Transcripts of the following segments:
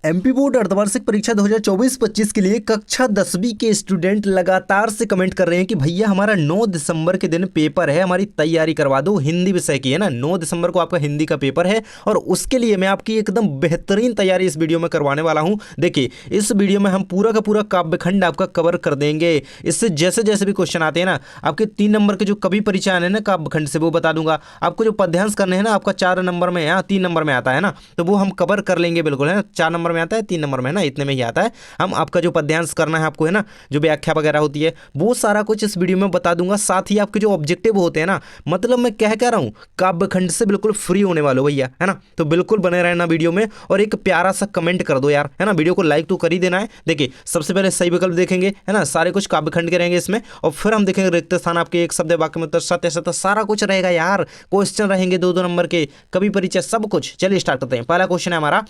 MP board अर्धवार्षिक परीक्षा 2024-25 के लिए कक्षा 10वीं के स्टूडेंट लगातार से कमेंट कर रहे हैं कि भैया हमारा 9 दिसंबर के दिन पेपर है, हमारी तैयारी करवा दो। हिंदी विषय की है ना, 9 दिसंबर को आपका हिंदी का पेपर है और उसके लिए मैं आपकी एकदम बेहतरीन तैयारी इस वीडियो में करवाने वाला हूं। देखिए, इस वीडियो में हम पूरा का पूरा काव्यखंड आपका कवर कर देंगे। इससे जैसे जैसे भी क्वेश्चन आते हैं ना, आपके 3 नंबर के जो कवि परिचय आने ना काव्यखंड से, वो बता दूंगा। आपको जो पद्यांश करने हैं ना, आपका 4 नंबर में, यहाँ 3 नंबर में आता है ना, तो वो हम कवर कर लेंगे बिल्कुल, है ना। 4 नंबर में आता है, 3 नंबर में है ना, इतने में ही आता है। हम आपका जो पद्यांश करना है आपको, है ना, जो व्याख्या वगैरह होती है, वो सारा कुछ इस वीडियो में बता दूंगा। साथ ही आपके जो ऑब्जेक्टिव होते हैं ना, मतलब मैं कह रहा हूँ काव्यखंड से बिल्कुल फ्री होने वाले हो भैया, है ना। तो बिल्कुल बने रहना वीडियो में और एक प्यारा सा कमेंट कर दो यार, है ना। वीडियो को लाइक तो कर ही देना है। देखिए, सबसे पहले सही विकल्प देखेंगे, है ना, सारे कुछ काव्यखंड के रहेंगे इसमें, और फिर हम देखेंगे रिक्त स्थान आपके एक शब्द वाक्य में उत्तर सत्य सत्य सारा कुछ रहेगा यार। क्वेश्चन रहेंगे 2-2 नंबर के, कवि परिचय सब कुछ। चलिए स्टार्ट करते हैं। पहला क्वेश्चन है हमारा,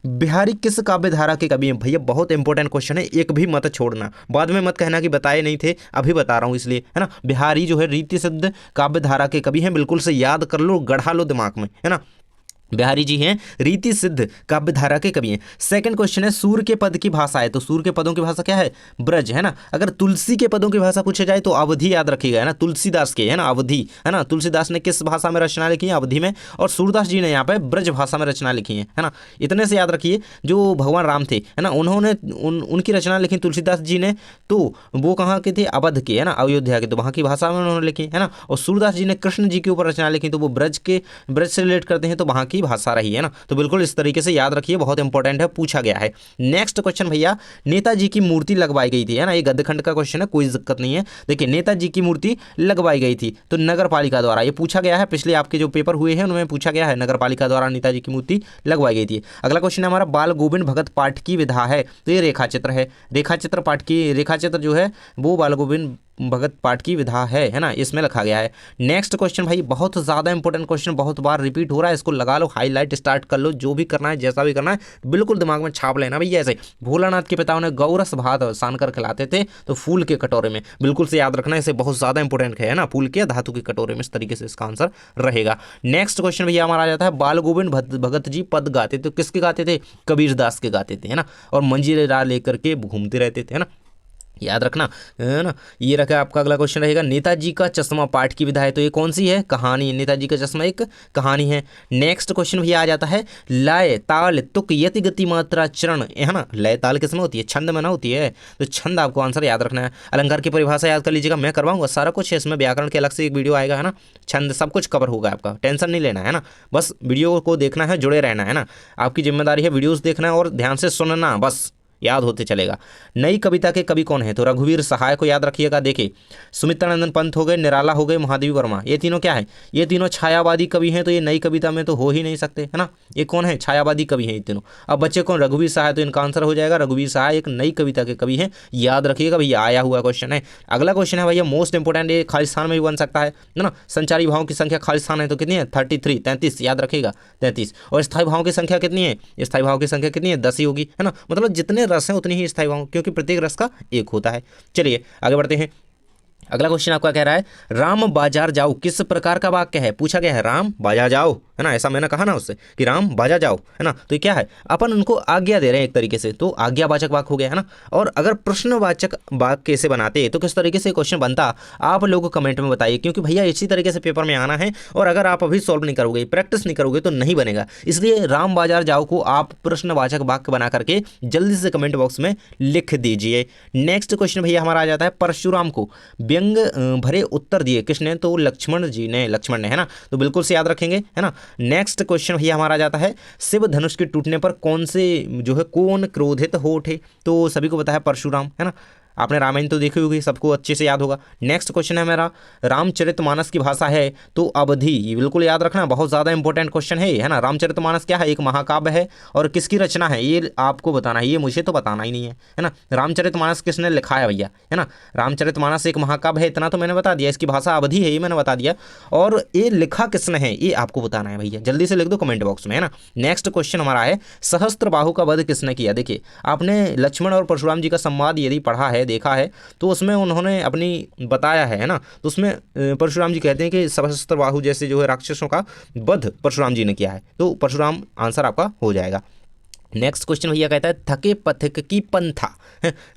बिहारी किस काव्य धारा के कवि हैं? भैया बहुत इंपॉर्टेंट क्वेश्चन है, एक भी मत छोड़ना, बाद में मत कहना कि बताए नहीं थे, अभी बता रहा हूं इसलिए, है ना। बिहारी जो है रीति सिद्ध काव्य धारा के कवि हैं, बिल्कुल से याद कर लो, गढ़ा लो दिमाग में, है ना। बिहारी जी हैं रीति सिद्ध काव्य धारा के कवि हैं। सेकंड क्वेश्चन है, सूर के पद की भाषा है, तो सूर के पदों की भाषा क्या है? ब्रज, है ना। अगर तुलसी के पदों की भाषा पूछे जाए तो अवधि याद रखिएगा, है ना, तुलसीदास के, है ना, अवधि, है ना। तुलसीदास ने किस भाषा में रचना लिखी है? अवधि में। और सूरदास जी ने यहाँ पे ब्रज भाषा में रचना लिखी है ना। इतने से याद रखिए। जो भगवान राम थे, है ना, उन्होंने उनकी रचना लिखी तुलसीदास जी ने, तो वो कहाँ के थे? अवध के, है ना, अयोध्या के, तो वहाँ की भाषा में उन्होंने लिखी, है ना। और सूरदास जी ने कृष्ण जी के ऊपर रचना लिखी, तो वो ब्रज से रिलेट करते हैं, तो वहाँ की भाषा रही, है ना। तो बिल्कुल इस तरीके से याद रखिए, बहुत इंपॉर्टेंट है, पूछा गया है। नेक्स्ट क्वेश्चन भैया, नेताजी की मूर्ति लगवाई गई थी, है ना, ये गद्यखंड का क्वेश्चन है, कोई दिक्कत नहीं है। देखिए, नेताजी की मूर्ति लगवाई गई थी तो नगर पालिका द्वारा, ये पूछा गया है, पिछले आपके जो पेपर हुए हैं उनमें पूछा गया है, नगर पालिका द्वारा नेताजी की मूर्ति लगवाई गई थी। अगला क्वेश्चन है हमारा, बाल गोविंद भगत पाठ की विधा है, तो ये रेखा चित्र है। रेखाचित्र पाठ की, रेखाचित्र जो है वो बाल गोविंद भगत पाठ की विधा है ना, इसमें लिखा गया है। नेक्स्ट क्वेश्चन भाई बहुत ज़्यादा इंपॉर्टेंट क्वेश्चन, बहुत बार रिपीट हो रहा है, इसको लगा लो, हाईलाइट स्टार्ट कर लो, जो भी करना है, जैसा भी करना है, बिल्कुल दिमाग में छाप लेना भैया। ऐसे भोलानाथ के पिता उन्हें गौरस भात सान कर खिलाते थे, तो फूल के कटोरे में, बिल्कुल से याद रखना, इसे बहुत ज़्यादा इंपॉर्टेंट है ना, फूल के धातु के कटोरे में, इस तरीके से इसका आंसर रहेगा। नेक्स्ट क्वेश्चन भैया हमारा आ जाता है, बाल गोविंद भगत जी पद गाते थे, किसके गाते थे? कबीर दास के गाते थे, है ना, और मंजीरा लेकर के घूमते रहते थे, है ना, याद रखना, है ना। ये रखा आपका। अगला क्वेश्चन रहेगा, नेताजी का चश्मा पाठ की विधा है, तो ये कौन सी है? कहानी। नेताजी का चश्मा एक कहानी है। नेक्स्ट क्वेश्चन भैया आ जाता है, लय ताल तुक यति गति मात्रा चरण, है ना, लय ताल किसमें होती है? छंद में ना होती है, तो छंद आपको आंसर याद रखना है। अलंकार की परिभाषा याद कर लीजिएगा, मैं करवाऊंगा सारा कुछ है इसमें, व्याकरण के अलग से एक वीडियो आएगा, है ना, छंद सब कुछ कवर होगा आपका, टेंशन नहीं लेना है ना, बस वीडियो को देखना है, जुड़े रहना है ना, आपकी जिम्मेदारी है वीडियोस देखना है और ध्यान से सुनना, बस याद होते चलेगा। नई कविता के कवि कौन है? तो रघुवीर सहाय को याद रखिएगा। देखिए, सुमित्रानंदन पंत हो गए, निराला हो गए, महादेवी वर्मा, ये तीनों क्या है? ये तीनों छायावादी कवि हैं, तो ये नई कविता में तो हो ही नहीं सकते, है ना। ये कौन है? छायावादी कवि हैं ये तीनों। अब बच्चे कौन? रघुवीर सहाय, तो इनका आंसर हो जाएगा रघुवीर सहाय एक नई कविता के कवि हैं, याद रखिएगा भैया, आया हुआ क्वेश्चन है। अगला क्वेश्चन है भैया मोस्ट इंपोर्टेंट, ये खालिस्तान में भी बन सकता है ना। संचारी भावों की संख्या खालिस्तान है तो कितनी है? 33, 33, याद रखिएगा 33। और स्थायी भावों की संख्या कितनी है? स्थायी भावों की संख्या कितनी है? 10 ही होगी, है ना, मतलब जितने रस हैं उतनी ही स्थायी भाव, क्योंकि प्रत्येक रस का एक होता है। चलिए आगे बढ़ते हैं। अगला क्वेश्चन आपका कह रहा है, राम बाजार जाओ किस प्रकार का वाक्य है? पूछा गया है राम बाजार जाओ, है ना, ऐसा मैंने कहा ना उससे कि राम बाजार जाओ, है ना, तो ये क्या है? अपन उनको आज्ञा दे रहे हैं एक तरीके से, तो आज्ञावाचक वाक्य हो गया, है ना। और अगर प्रश्नवाचक वाक्य कैसे बनाते तो किस तरीके से क्वेश्चन बनता, आप लोग कमेंट में बताइए, क्योंकि भैया इसी तरीके से पेपर में आना है, और अगर आप अभी सॉल्व नहीं करोगे, प्रैक्टिस नहीं करोगे तो नहीं बनेगा। इसलिए राम बाजार जाओ को आप प्रश्नवाचक वाक्य बना करके जल्दी से कमेंट बॉक्स में लिख दीजिए। नेक्स्ट क्वेश्चन भैया हमारा आ जाता है, परशुराम को व्यंग भरे उत्तर दिए किसने? तो लक्ष्मण जी ने, लक्ष्मण ने, है ना, तो बिल्कुल से याद रखेंगे, है ना। नेक्स्ट क्वेश्चन भैया हमारा जाता है, शिव धनुष के टूटने पर कौन से जो है कौन क्रोधित हो उठे? तो सभी को पता है परशुराम, है ना, आपने रामायण तो देखी होगी, सबको अच्छे से याद होगा। नेक्स्ट क्वेश्चन है मेरा, रामचरितमानस की भाषा है तो अवधि, ये बिल्कुल याद रखना, बहुत ज़्यादा इंपॉर्टेंट क्वेश्चन है ना। रामचरितमानस क्या है? एक महाकाव्य है, और किसकी रचना है ये आपको बताना है, ये मुझे तो बताना ही नहीं है ना। रामचरितमानस किसने लिखा है भैया, है ना, रामचरितमानस एक महाकाव्य है, इतना तो मैंने बता दिया, इसकी भाषा अवधि है, ये मैंने बता दिया, और ये लिखा किसने है ये आपको बताना है भैया, जल्दी से लिख दो कमेंट बॉक्स में, है ना। नेक्स्ट क्वेश्चन हमारा है, सहस्त्रबाहु का वध किसने किया? देखिए, आपने लक्ष्मण और परशुराम जी का संवाद यदि पढ़ा है, देखा है, तो उसमें उन्होंने अपनी बताया है ना, तो उसमें परशुराम जी कहते हैं कि सहस्त्रबाहु जैसे जो है राक्षसों का वध परशुराम जी ने किया है, तो परशुराम आंसर आपका हो जाएगा। नेक्स्ट क्वेश्चन भैया कहता है थके पथिक की पंथा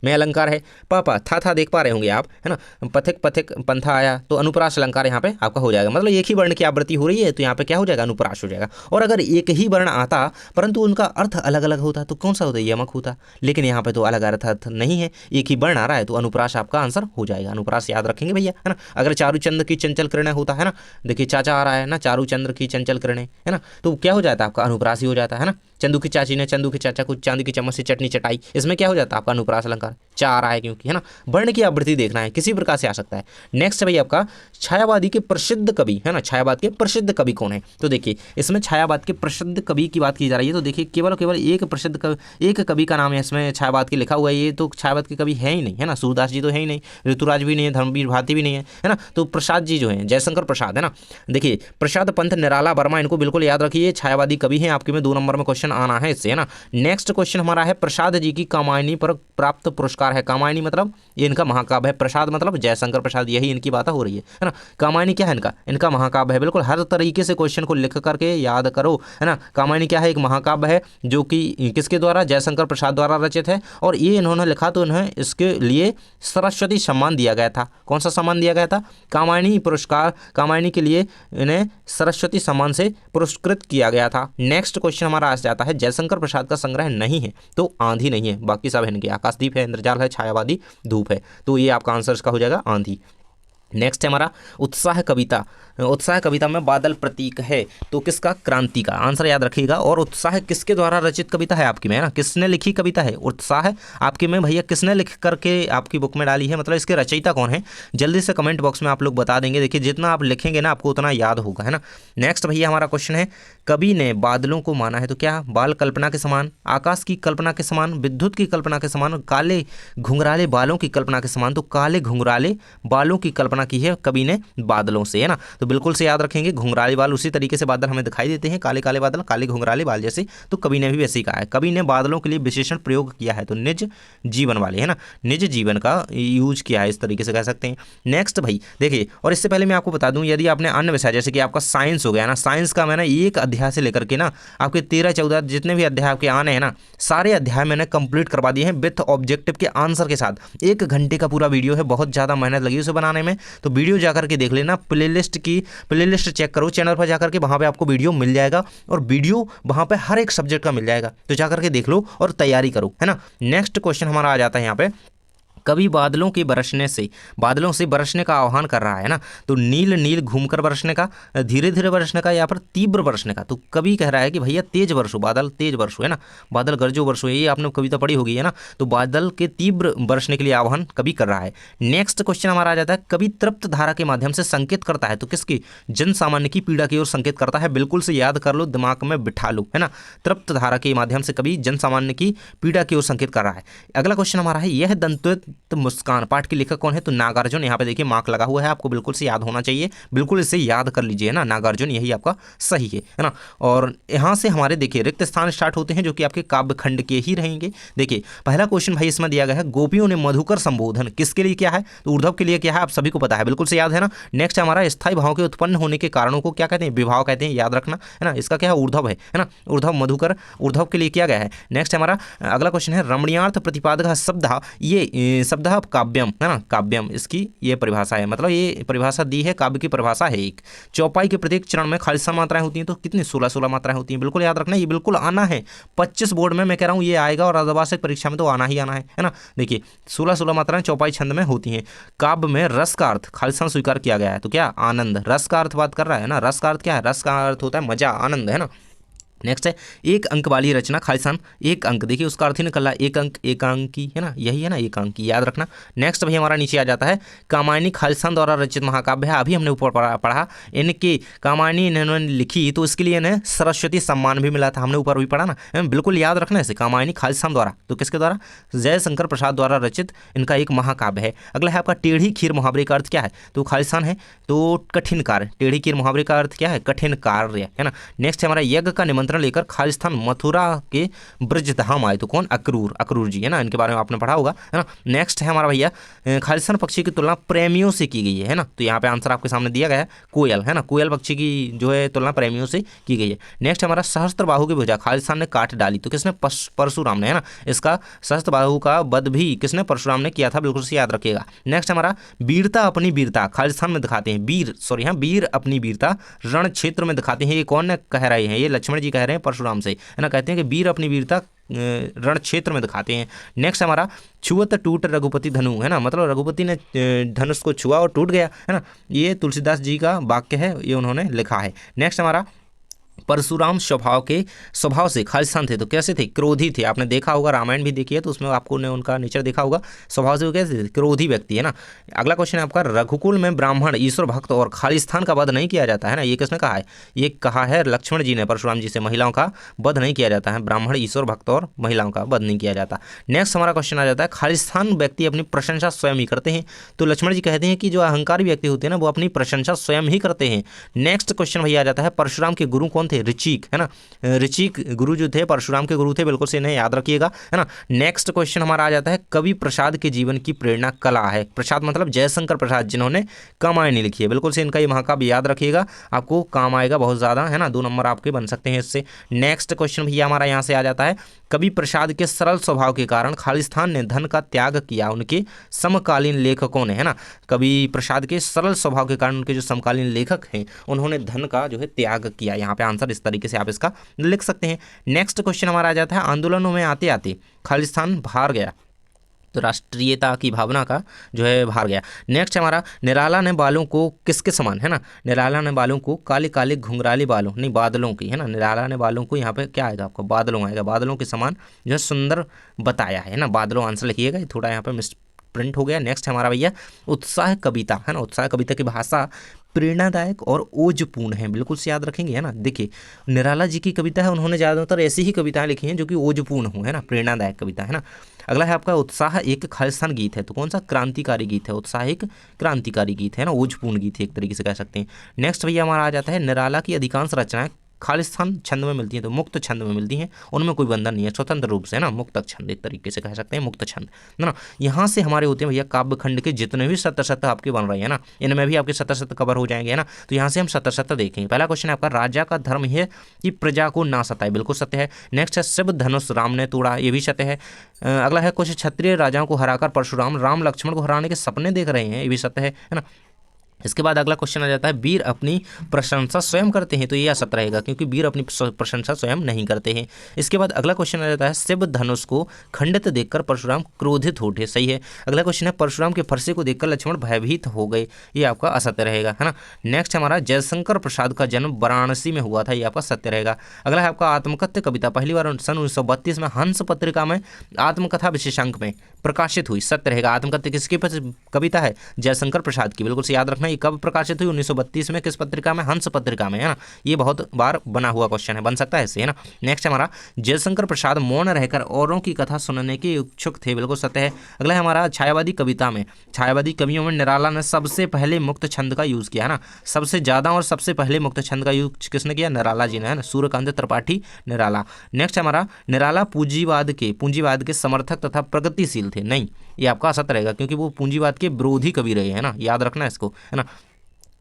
में अलंकार है। पापा था देख पा रहे होंगे आप, है ना। पथिक पथिक पंथा आया तो अनुप्रास अलंकार यहाँ पे आपका हो जाएगा, मतलब एक ही वर्ण की आवृत्ति हो रही है तो यहाँ पे क्या हो जाएगा, अनुप्रास हो जाएगा। और अगर एक ही वर्ण आता परंतु उनका अर्थ अलग अलग होता तो कौन सा होता, यमक होता। लेकिन यहाँ पे तो अलग अर्थ नहीं है, एक ही वर्ण आ रहा है तो अनुप्रास आपका आंसर हो जाएगा। अनुप्रास याद रखेंगे भैया, है ना। अगर चारूचंद्र की चंचल किरणें होता है ना, देखिए चाचा आ रहा है ना, चारूचंद्र की चंचल किरणें, है ना, तो क्या हो जाता है आपका, अनुप्रास ही हो जाता है ना। चंदू की चाची ने चंदू के चाचा को चांदी की चम्मच से चटनी चटाई, इसमें क्या हो जाता है आपका अनुप्रास अलंकार, चा आ रहा है क्योंकि, है ना। वर्ण की आवृत्ति देखना है, किसी प्रकार से आ सकता है। नेक्स्ट भाई आपका छायावादी के प्रसिद्ध कवि, है ना, छायावाद के प्रसिद्ध कवि कौन है। तो देखिए इसमें छायावाद के प्रसिद्ध कवि की बात की जा रही है, तो देखिए केवल एक प्रसिद्ध कवि, एक कवि का नाम है इसमें छायावाद के लिखा हुआ है, ये तो छायावाद के कवि है ही नहीं, है ना। सूरदास जी तो है ही नहीं, ऋतुराज भी नहीं है, धर्मवीर भारती भी नहीं है ना। तो प्रसाद जी जो है, जयशंकर प्रसाद, है ना। देखिए प्रसाद पंत निराला वर्मा, इनको बिल्कुल याद रखिए, छायावादी कवि हैं, आपके में 2 नंबर में क्वेश्चन आना है इससे, है ना। नेक्स्ट क्वेश्चन हमारा है प्रसाद जी की कामायनी पर प्राप्त पुरस्कार है। कामायनी मतलब ये इनका महाकाव्य है, प्रसाद मतलब जयशंकर प्रसाद, यही इनकी बात हो रही है ना। कामायनी क्या है इनका महाकाव्य है। बिल्कुल हर तरीके से क्वेश्चन को लिख करके याद करो, है ना। कामायनी क्या है, एक महाकाव्य है जो कि किसके द्वारा, जयशंकर प्रसाद द्वारा रचित है। और ये इन्होंने लिखा तो इन्हें इसके लिए सरस्वती सम्मान दिया गया था। कौन सा सम्मान दिया गया था, कामायनी पुरस्कार, कामायनी के लिए इन्हें सरस्वती सम्मान से पुरस्कृत किया गया था। नेक्स्ट क्वेश्चन हमारा आ जाता है जयशंकर प्रसाद का संग्रह नहीं है तो आंधी नहीं है, बाकी सब है इनके, आकाशदीप है, इंद्रजाल है, छायावादी, धूप है, तो ये आपका आंसर इसका हो जाएगा आंधी। नेक्स्ट है हमारा उत्साह कविता। उत्साह कविता में बादल प्रतीक है तो किसका, क्रांति का, आंसर याद रखिएगा। और उत्साह किसके द्वारा रचित कविता है आपकी में, है ना, किसने लिखी कविता है उत्साह आपके में भैया, किसने लिख करके आपकी बुक में डाली है, मतलब इसके रचयिता कौन है, जल्दी से कमेंट बॉक्स में आप लोग बता देंगे। देखिए जितना आप लिखेंगे ना आपको उतना याद होगा, है ना। नेक्स्ट भैया हमारा क्वेश्चन है कवि ने बादलों को माना है तो क्या, बाल कल्पना के समान, आकाश की कल्पना के समान, विद्युत की कल्पना के समान, काले घुंघराले बालों की कल्पना के समान, तो काले घुंघराले बालों की कल्पना की है कवि ने बादलों से, है ना। तो बिल्कुल से याद रखेंगे, घुंघराले बाल उसी तरीके से बादल हमें दिखाई देते हैं, काले काले बादल, काले घुंघराले बाल जैसे, तो कवि ने भी वैसे ही कहा है। कवि ने बादलों के लिए विशेषण प्रयोग किया है तो निज जीवन वाले, है ना, निज जीवन का यूज किया है, इस तरीके से कह सकते हैं। नेक्स्ट भाई देखिए, और इससे पहले मैं आपको बता दूं, यदि आपने अन्य विषय जैसे कि आपका साइंस हो गया ना, साइंस का मैंने एक अध्याय से लेकर के ना आपके 13-14 जितने भी अध्याय आपके आने हैं ना, सारे अध्याय मैंने कंप्लीट करवा दिए हैं विथ ऑब्जेक्टिव के आंसर के साथ। 1 घंटे का पूरा वीडियो है, बहुत ज़्यादा मेहनत लगी उसे बनाने में, तो वीडियो जाकर के देख लेना, प्लेलिस्ट चेक करो चैनल पर जाकर के, वहाँ पे आपको वीडियो मिल जाएगा और वीडियो वहाँ पे हर एक सब्जेक्ट का मिल जाएगा, तो जाकर के देख लो और तैयारी करो, है ना। नेक्स्ट क्वेश्चन हमारा आ जाता है यहाँ पे, कभी बादलों के बरसने से, बादलों से बरसने का आह्वान कर रहा है ना, तो नील नील घूमकर बरसने का, धीरे धीरे बरसने का, या फिर तीव्र बरसने का। तो कभी कह रहा है कि भैया तेज बरसो, बादल तेज बरसो, है ना, बादल गरजो बरसो, ये आपने कविता पढ़ी होगी, है ना। तो बादल के तीव्र बरसने के लिए आह्वान कभी कर रहा है। नेक्स्ट क्वेश्चन हमारा आ जाता है कभी तृप्त धारा के माध्यम से संकेत करता है तो किसकी, जन सामान्य की पीड़ा की ओर संकेत करता है। बिल्कुल से याद कर लो, दिमाग में बिठा लो, है ना। तृप्त धारा के माध्यम से कभी जन सामान्य की पीड़ा की ओर संकेत कर रहा है। अगला क्वेश्चन हमारा है यह दंतुत मुस्कान, पाठ के लेखक कौन है, तो नागार्जुन। यहाँ पे देखिए मार्क लगा हुआ है, आपको बिल्कुल से याद होना चाहिए, बिल्कुल इसे याद कर लीजिए ना, नागार्जुन यही आपका सही है ना। और यहाँ से हमारे देखिए रिक्त स्थान स्टार्ट होते हैं जो कि आपके काव्य खंड के ही रहेंगे। देखिए पहला क्वेश्चन भाई इसमें दिया गया है गोपियों ने मधुकर संबोधन किसके लिए किया है, तो उद्धव के लिए किया है, आप सभी को पता है, बिल्कुल से याद है ना। नेक्स्ट हमारा स्थायी भाव के उत्पन्न होने के कारणों को क्या कहते हैं, विभाव कहते हैं, याद रखना, है ना। इसका क्या है, ऊर्ध्व है ना, ऊर्ध्व मधुकर ऊर्ध्व के लिए किया गया है। नेक्स्ट हमारा अगला क्वेश्चन है रमणीयार्थ प्रतिपादक शब्द, ये शब्द काव्यम, है ना, काव्यम इसकी ये परिभाषा है, मतलब ये परिभाषा दी है, काव्य की परिभाषा है एक। चौपाई के प्रत्येक चरण में खालिस्तान मात्राएं होती हैं तो कितनी, 16 मात्राएं होती हैं, बिल्कुल याद रखना, ये बिल्कुल आना है 25 बोर्ड में, मैं कह रहा हूँ ये आएगा, और अर्धवार्षिक परीक्षा में तो आना ही आना है ना। देखिए 16 मात्राएं चौपाई छंद में होती हैं। काव्य में रस का अर्थ खालिस्तान स्वीकार किया गया है तो क्या, आनंद, रस का अर्थ बात कर रहा है ना, रस का अर्थ क्या है, रस का अर्थ होता है मजा, आनंद, है ना। नेक्स्ट है 1 अंक वाली रचना खालिस्तान, 1 अंक, देखिए उसका अर्थ ही निकला 1 अंक, एकांकी, है ना, यही है ना, एकांकी, याद रखना। नेक्स्ट भाई हमारा नीचे आ जाता है कामायनी खालिस्तान द्वारा रचित महाकाव्य है, अभी हमने ऊपर पढ़ा इनकी कामायनी इन्होंने लिखी तो इसके लिए इन्हें सरस्वती सम्मान भी मिला था, हमने ऊपर भी पढ़ा ना, बिल्कुल याद रखना इसे, कामायनी खालिस्तान द्वारा, तो किसके द्वारा, जयशंकर प्रसाद द्वारा रचित इनका एक महाकाव्य है। अगला है आपका टेढ़ी खीर मुहावरे का अर्थ क्या है, तो खालिस्तान है तो कठिन कार्य, टेढ़ी खीर मुहावरे का अर्थ क्या है, कठिन कार्य, है ना। नेक्स्ट है हमारा यज्ञ का निमंत्रण आमंत्रण लेकर खालिस्तान मथुरा के ब्रजधाम आए। तो कौन? अक्रूर जी है ना, इनके बारे में आपने पढ़ा होगा, है ना। नेक्स्ट है हमारा भैया, खालिस्तान पक्षी की तुलना प्रेमियों से की गई है ना। तो यहाँ पे आंसर आपके सामने दिया गया है कोयल, है ना। कोयल पक्षी की जो है तुलना प्रेमियों से की गई है। नेक्स्ट हमारा सहस्त्रबाहु की भुजा खालिस्तान ने काट डाली। तो किसने? परशुराम ने, है ना। इसका सहस्त्रबाहु का वध भी किसने? परशुराम ने किया था, बिल्कुल से याद रखिएगा। नेक्स्ट हमारा वीरता अपनी वीरता खालिस्तान में दिखाते हैं। वीर अपनी वीरता रण क्षेत्र में दिखाते हैं। ये कौन कह रहे हैं? ये लक्ष्मण जी कह रहे हैं परशुराम से, है ना। कहते हैं कि वीर अपनी वीरता रण क्षेत्र में दिखाते हैं। नेक्स्ट हमारा छुअत टूट रघुपति धनु, है ना। मतलब रघुपति ने धनुष को छुआ और टूट गया, है ना। ये तुलसीदास जी का वाक्य है, ये उन्होंने लिखा है। नेक्स्ट हमारा परशुराम स्वभाव से खालिस्तान थे। तो कैसे थे? क्रोधी थे। आपने देखा होगा, रामायण भी देखी है तो उसमें आपको ने उनका नेचर देखा होगा। स्वभाव से वो कैसे थे? क्रोधी व्यक्ति, है ना। अगला क्वेश्चन है आपका, रघुकुल में ब्राह्मण, ईश्वर भक्त और खालिस्तान का वध नहीं किया जाता है ना। ये किसने कहा है? ये कहा है लक्ष्मण जी ने परशुराम जी से, महिलाओं का वध नहीं किया जाता है। ब्राह्मण, ईश्वर भक्त और महिलाओं का वध नहीं किया जाता। नेक्स्ट हमारा क्वेश्चन आ जाता है, खालिस्तान व्यक्ति अपनी प्रशंसा स्वयं ही करते हैं। तो लक्ष्मण जी कहते हैं कि जो अहंकारी व्यक्ति होते हैं ना, वो अपनी प्रशंसा स्वयं ही करते हैं। नेक्स्ट क्वेश्चन भैया आ जाता है, परशुराम के गुरु कौन थे? ऋचिक, है ना। ऋचिक गुरु जो थे परशुराम के गुरु थे, बिल्कुल से इन्हें याद रखिएगा, है ना। नेक्स्ट क्वेश्चन हमारा आ जाता है, कवि प्रसाद के जीवन की प्रेरणा कला है। प्रसाद मतलब जयशंकर प्रसाद, जिन्होंने कामायनी लिखी है। बिल्कुल से इनका ये महाकाव्य याद रखिएगा, आपको काम आएगा बहुत ज़्यादा, है ना। 2 नंबर आपके बन सकते हैं इससे। नेक्स्ट क्वेश्चन भैया हमारा यहाँ से आ जाता है, कवि प्रसाद के सरल स्वभाव के कारण खालिस्तान ने धन का त्याग किया। उनके समकालीन लेखकों ने, है ना। कवि प्रसाद के सरल स्वभाव के कारण उनके जो समकालीन लेखक हैं उन्होंने धन का जो है त्याग किया। यहाँ पे आंसर इस तरीके से आप इसका लिख सकते हैं। नेक्स्ट क्वेश्चन हमारा आ जाता है, आंदोलनों में आते आते खालिस्तान हार गया। तो राष्ट्रीयता की भावना का जो है बाहर गया। नेक्स्ट हमारा, निराला ने बालों को किसके समान, है ना। निराला ने बालों को काले काले घुंघराले बालों, नहीं बादलों की, है ना। निराला ने बालों को यहाँ पे क्या आएगा आपका? बादलों आएगा। बादलों के समान जो है सुंदर बताया है ना। बादलों आंसर लिखिएगा, थोड़ा यहाँ पे मिस प्रिंट हो गया। नेक्स्ट हमारा भैया, उत्साह कविता, है ना। उत्साह कविता की भाषा प्रेरणादायक और ओजपूर्ण है, बिल्कुल से याद रखेंगे, है ना। देखिए निराला जी की कविता है, उन्होंने ज़्यादातर ऐसी ही कविताएं लिखी हैं जो कि ओजपूर्ण हो, है ना, प्रेरणादायक कविता, है ना। अगला है आपका, उत्साह एक खालिस्तान गीत है। तो कौन सा? क्रांतिकारी गीत है। उत्साह एक क्रांतिकारी गीत है ना, ओजपूर्ण गीत है एक तरीके से कह सकते हैं। नेक्स्ट भैया हमारा आ जाता है, निराला की अधिकांश रचनाएं खालिस्तान छंद में मिलती हैं। तो मुक्त छंद में मिलती हैं, उनमें कोई बंधन नहीं है, स्वतंत्र रूप से, है ना। मुक्त छंद एक तरीके से कह सकते हैं, मुक्त छंद, है ना। यहाँ से हमारे होते हैं भैया काव्य खंड के जितने भी सत्र आपके बन रहे हैं ना, इनमें भी आपके सत्र कवर हो जाएंगे, है ना। तो यहाँ से हम सत्र देखेंगे। पहला क्वेश्चन है आपका, राजा का धर्म है कि प्रजा को ना सताए। बिल्कुल सत्य है। नेक्स्ट है, शिव धनुष राम ने तोड़ा। ये भी सत्य है। अगला है, कुछ क्षत्रिय राजाओं को हराकर परशुराम राम लक्ष्मण को हराने के सपने देख रहे हैं। ये भी सत्य है ना। इसके बाद अगला क्वेश्चन आ जाता है, वीर अपनी प्रशंसा स्वयं करते हैं। तो ये असत्य रहेगा, क्योंकि वीर अपनी प्रशंसा स्वयं नहीं करते हैं। इसके बाद अगला क्वेश्चन आ जाता है, शिव धनुष को खंडित देखकर परशुराम क्रोधित उठे। सही है। अगला क्वेश्चन है, परशुराम के फरसे को देखकर लक्ष्मण भयभीत हो गए। ये आपका असत्य रहेगा, है ना। नेक्स्ट हमारा, जयशंकर प्रसाद का जन्म वाराणसी में हुआ था। ये आपका सत्य रहेगा। अगला है आपका, आत्मकथ्य कविता पहली बार सन 1932 में हंस पत्रिका में आत्मकथा विशेषांक में प्रकाशित हुई। सत्य रहेगा। आत्मकथ्य किसकी कविता है? जयशंकर प्रसाद की। बिल्कुल से याद रखना। ये कब प्रकाशित हुई? 1932 में। किस पत्रिका में? हंस पत्रिका में, है ना। ये बहुत बार बना हुआ क्वेश्चन है, बन सकता है इससे, है ना। नेक्स्ट हमारा, जयशंकर प्रसाद मौन रहकर औरों की कथा सुनने के इच्छुक थे। बिल्कुल सत्य है। अगला है हमारा, छायावादी कविता में, छायावादी कवियों में निराला ने सबसे पहले मुक्त छंद का यूज किया, है ना। सबसे ज्यादा और सबसे पहले मुक्त छंद का यूज किसने किया? निराला जी ने, है ना। सूर्यकांत त्रिपाठी, निराला। नेक्स्ट हमारा, निराला पूंजीवाद के समर्थक तथा प्रगतिशील थे। नहीं, ये आपका असत्य रहेगा, क्योंकि वो पूंजीवाद के विरोधी कवि रहे, है ना। याद रखना इसको, है ना।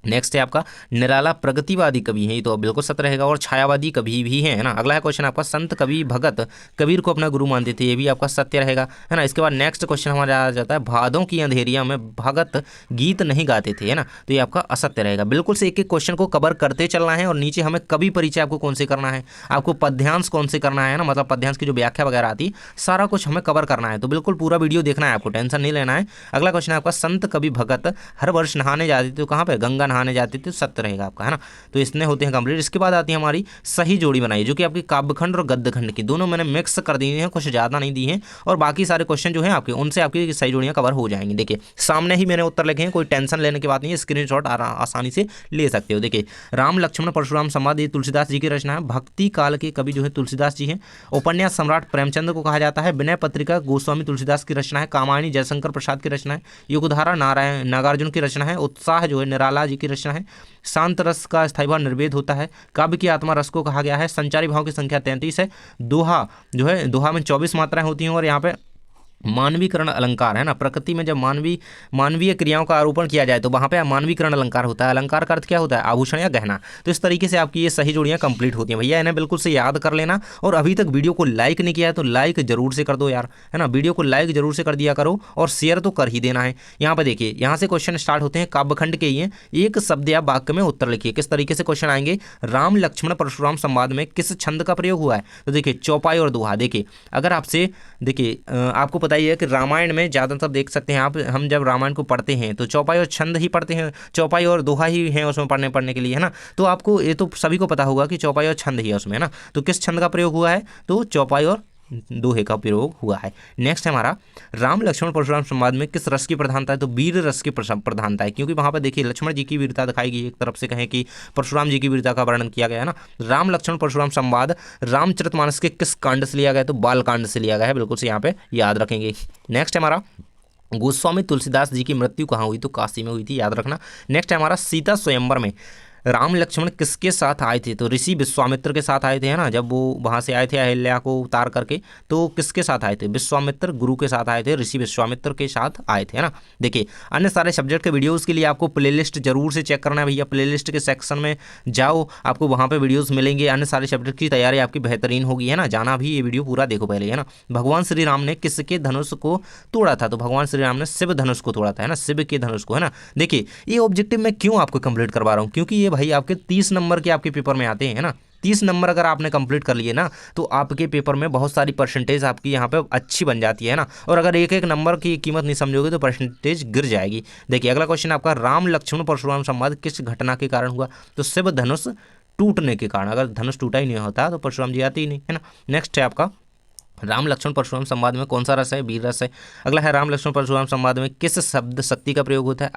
नेक्स्ट है आपका, निराला प्रगतिवादी कवि है, तो बिल्कुल सत्य रहेगा। और छायावादी कवि भी है ना। अगला है क्वेश्चन आपका, संत कवि भगत कबीर को अपना गुरु मानते थे। ये भी आपका सत्य रहेगा, है ना। इसके बाद नेक्स्ट क्वेश्चन हमारा आ जाता है, भादों की अंधेरिया में भगत गीत नहीं गाते थे, है ना। तो ये आपका असत्य रहेगा। बिल्कुल से एक एक क्वेश्चन को कवर करते चलना है। और नीचे हमें कवि परिचय आपको कौन से करना है, आपको पद्यांश कौन से करना है ना, मतलब पद्यांश की जो व्याख्या वगैरह आती, सारा कुछ हमें कवर करना है। तो बिल्कुल पूरा वीडियो देखना है, आपको टेंशन नहीं लेना है। अगला क्वेश्चन है आपका, संत कवि भगत हर वर्ष नहाने जाते थे। तो कहाँ पे? गंगा नहाने जाते थे। सत्य रहेगा आपका, है ना। तो इसने होते हैं कंप्लीट। इसके बाद आती है हमारी सही जोड़ी बनाई, जो कि आपकी काव्यखंड और गद्यखंड की दोनों मैंने मिक्स कर दी हैं, कुछ ज़्यादा नहीं दी हैं। और बाकी सारे क्वेश्चन जो हैं आपके, उनसे आपकी सही जोड़ियाँ कवर हो जाएंगी। देखिए सामने ही मैंने उत्तर लिखे हैं, कोई टेंशन लेने की बात नहीं है। स्क्रीनशॉट आसानी से ले सकते हो। देखिए, राम लक्ष्मण परशुराम संवाद, ये तुलसीदास जी की रचना है। भक्ति काल के कवि जो है तुलसीदास जी हैं। उपन्यास सम्राट प्रेमचंद को कहा जाता है। विनय पत्रिका गोस्वामी तुलसीदास की रचना है। कामायनी जयशंकर प्रसाद की रचना है। युगधारा नागार्जुन की रचना है। उत्साह जो है निराला जी की रचना है। शांत रस का स्थायी भाव निर्वेद होता है। काव्य की आत्मा रस को कहा गया है। संचारी भाव की संख्या 33 है। दोहा जो है, दोहा में 24 मात्राएं होती हैं और यहाँ पे मानवीकरण अलंकार है ना, प्रकृति में जब मानवीय क्रियाओं का आरोपण किया जाए तो वहाँ पे मानवीकरण अलंकार होता है। अलंकार का अर्थ क्या होता है? आभूषण या गहना। तो इस तरीके से आपकी ये सही जोड़ियाँ कंप्लीट होती हैं भैया, इन्हें बिल्कुल से याद कर लेना। और अभी तक वीडियो को लाइक नहीं किया है तो लाइक जरूर से कर दो यार, है ना, वीडियो को लाइक जरूर से कर दिया करो और शेयर तो कर ही देना है। यहाँ पर देखिए, यहाँ से क्वेश्चन स्टार्ट होते हैं, काव्यखंड के ही हैं। एक शब्द या वाक्य में उत्तर लिखिए। किस तरीके से क्वेश्चन आएंगे? राम लक्ष्मण परशुराम संवाद में किस छंद का प्रयोग हुआ है? तो देखिए चौपाई और दोहा। देखिए अगर आपसे, देखिए आपको पता ही है कि रामायण में ज़्यादातर देख सकते हैं आप, हम जब रामायण को पढ़ते हैं तो चौपाई और छंद ही पढ़ते हैं, चौपाई और दोहा ही हैं उसमें पढ़ने के लिए, है ना। तो आपको ये तो सभी को पता होगा कि चौपाई और छंद ही है उसमें, है ना। तो किस छंद का प्रयोग हुआ है? तो चौपाई और दोहे का प्रयोग हुआ है। नेक्स्ट है हमारा, राम लक्ष्मण परशुराम संवाद में किस रस की प्रधानता है? तो वीर रस की प्रधानता है, क्योंकि वहाँ पर देखिए लक्ष्मण जी की वीरता दिखाई गई, एक तरफ से कहें कि परशुराम जी की वीरता का वर्णन किया गया है ना। राम लक्ष्मण परशुराम संवाद रामचरितमानस के किस कांड से लिया गया? तो बाल कांड से लिया गया है, बिल्कुल से यहाँ पे याद रखेंगे। नेक्स्ट है हमारा, गोस्वामी तुलसीदास जी की मृत्यु कहाँ हुई? तो काशी में हुई थी, याद रखना। नेक्स्ट है हमारा, सीता स्वयंवर में राम लक्ष्मण किसके साथ आए थे? तो ऋषि विश्वामित्र के साथ आए थे, है ना। जब वो वहाँ से आए थे अहिल्या को उतार करके, तो किसके साथ आए थे? विश्वामित्र गुरु के साथ आए थे, ऋषि विश्वामित्र के साथ आए थे, है ना। देखिए अन्य सारे सब्जेक्ट के वीडियोस के लिए आपको प्लेलिस्ट जरूर से चेक करना है भैया। प्लेलिस्ट के सेक्शन में जाओ, आपको वहाँ पे वीडियोस मिलेंगे। अन्य सारे सब्जेक्ट की तैयारी आपकी बेहतरीन होगी, है ना। जाना भी, ये वीडियो पूरा देखो पहले, है ना। भगवान श्री राम ने किसके धनुष को तोड़ा था? तो भगवान श्री राम ने शिव धनुष को तोड़ा था, है ना, शिव के धनुष को, है ना। देखिए ये ऑब्जेक्टिव मैं क्यों आपको कंप्लीट करवा रहा हूँ, क्योंकि ये भाई आपके 30 नंबर के आपके पेपर में आते हैं, है ना। 30 नंबर अगर आपने कंप्लीट कर लिए ना तो आपके पेपर में बहुत सारी परसेंटेज आपकी यहाँ पे अच्छी बन जाती है ना। और अगर एक एक नंबर की कीमत नहीं समझोगे तो परसेंटेज गिर जाएगी। देखिए अगला क्वेश्चन आपका, राम लक्ष्मण परशुराम संवाद किस घटना के कारण हुआ? तो शिव धनुष टूटने के कारण। अगर धनुष टूटा ही नहीं होता तो परशुराम जी आते ही नहीं, है ना। नेक्स्ट है आपका, राम लक्ष्मण परशुराम संवाद में कौन सा रस है? वीर रस है। अगला है, राम लक्ष्मण परशुराम संवाद में किस शब्द शक्ति का प्रयोग होता है?